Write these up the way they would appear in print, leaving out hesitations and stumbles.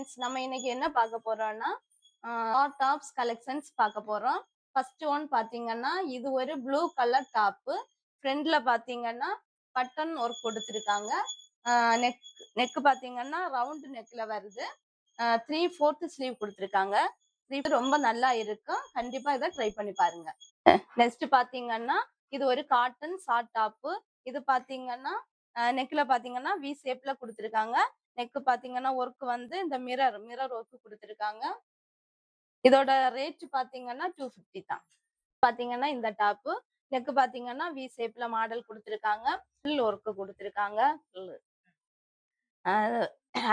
Friends, நம்ம இன்னைக்கு என்ன பார்க்க போறோம்னா டாப்ஸ் கலெக்ஷன்ஸ் பார்க்க போறோம். ஃபர்ஸ்ட் ஒன் பாத்தீங்கன்னா இது ஒரு ப்ளூ கலர் டாப்பு. ஃப்ரண்ட்ல பாத்தீங்கன்னா பட்டன் ஒர்க் கொடுத்துருக்காங்க. நெக் நெக் பாத்தீங்கன்னா ரவுண்ட் நெக்ல வருது. 3/4 ஸ்லீவ் கொடுத்துருக்காங்க. ரொம்ப நல்லா இருக்கும். கண்டிப்பா இதை ட்ரை பண்ணி பாருங்க. நெக்ஸ்ட் பாத்தீங்கன்னா இது ஒரு காட்டன் ஷார்ட் டாப்பு. இது பாத்தீங்கன்னா நெக்ல பாத்தீங்கன்னா வி ஷேப்ல கொடுத்துருக்காங்க. நெக் பாத்தீங்கன்னா ஒர்க் வந்து இந்த மிரர் ஒர்க் கொடுத்துருக்காங்க. இதோட ரேட் பாத்தீங்கன்னா 250 தான். பாத்தீங்கன்னா இந்த டாப்பு நெக் பாத்தீங்கன்னா வி ஷேப்ல மாடல் கொடுத்துருக்காங்க. ஃபுல் ஒர்க் கொடுத்துருக்காங்க.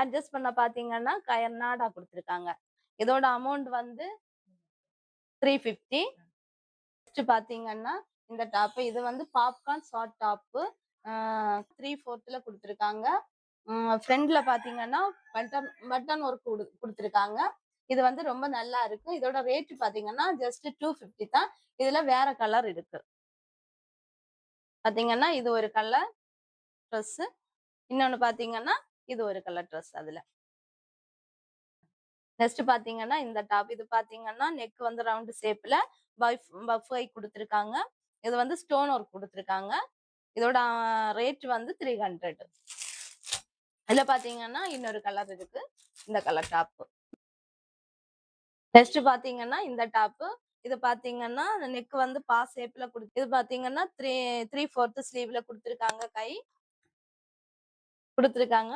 அட்ஜஸ்ட் பண்ண பாத்தீங்கன்னா கயர்நாடா கொடுத்துருக்காங்க. இதோட அமௌண்ட் வந்து 350. நெக்ஸ்ட் பாத்தீங்கன்னா இந்த டாப் இது வந்து பாப்கார்ன் ஷார்ட் டாப்பு. 3/4 கொடுத்துருக்காங்க. ஃப்ரண்ட்ல பாத்தீங்கன்னா பட்டன் ஒர்க் கொடுத்துருக்காங்க. இது வந்து ரொம்ப நல்லா இருக்கு. இதோட ரேட் பாத்தீங்கன்னா ஜஸ்ட் 250 தான். இதுல வேற கலர் இருக்கு. பாத்தீங்கன்னா இது ஒரு கலர் ட்ரெஸ், இன்னொன்னு பாத்தீங்கன்னா இது ஒரு கலர் ட்ரெஸ். அதுல நெக்ஸ்ட் பாத்தீங்கன்னா இந்த டாப் இது பாத்தீங்கன்னா நெக் வந்து ரவுண்ட் ஷேப்ல பஃப் கொடுத்துருக்காங்க. இது வந்து ஸ்டோன் ஒர்க் கொடுத்துருக்காங்க. இதோட ரேட் வந்து 300. இதுல பாத்தீங்கன்னா இன்னொரு கலர் இருக்கு, இந்த கலர் டாப். நெக்ஸ்ட் பாத்தீங்கன்னா இந்த டாப் இது பாத்தீங்கன்னா நெக் வந்து பா ஷேப்ல இது பாத்தீங்கன்னா 3/4 ஸ்லீவ்ல கொடுத்துருக்காங்க. கை கொடுத்துருக்காங்க.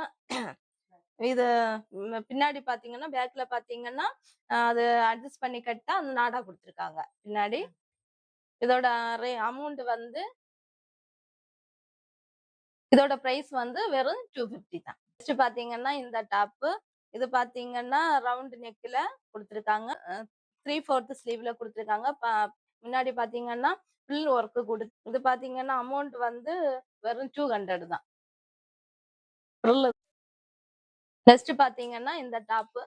இது பின்னாடி பாத்தீங்கன்னா பேக்ல பாத்தீங்கன்னா அது அட்ஜஸ்ட் பண்ணி கட்டா அந்த நாடா கொடுத்துருக்காங்க பின்னாடி. இதோட அமௌண்ட் வந்து இதோட பிரைஸ் வந்து வெறும் 250 தான். நெக்ஸ்ட் பாத்தீங்கன்னா இந்த டாப் இது பாத்தீங்கன்னா ரவுண்ட் நெக்ல கொடுத்துருக்காங்க. 3/4 ஸ்லீவ்ல கொடுத்துருக்காங்க. முன்னாடி பாத்தீங்கன்னா ஃபுல் ஒர்க் இது பாத்தீங்கன்னா அமௌண்ட் வந்து வெறும் 200 தான். நெக்ஸ்ட் பாத்தீங்கன்னா இந்த டாப்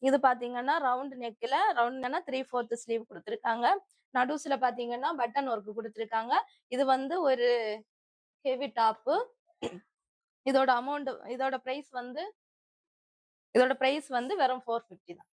இது பாத்தீங்கன்னா ரவுண்ட் நெக்ல ரவுண்ட் 3/4 ஸ்லீவ் கொடுத்துருக்காங்க. நடுவுல பாத்தீங்கன்னா பட்டன் ஒர்க் கொடுத்துருக்காங்க. இது வந்து ஒரு ஹெவி டாப்பு. இதோட பிரைஸ் வந்து வெறும் 450 தான்.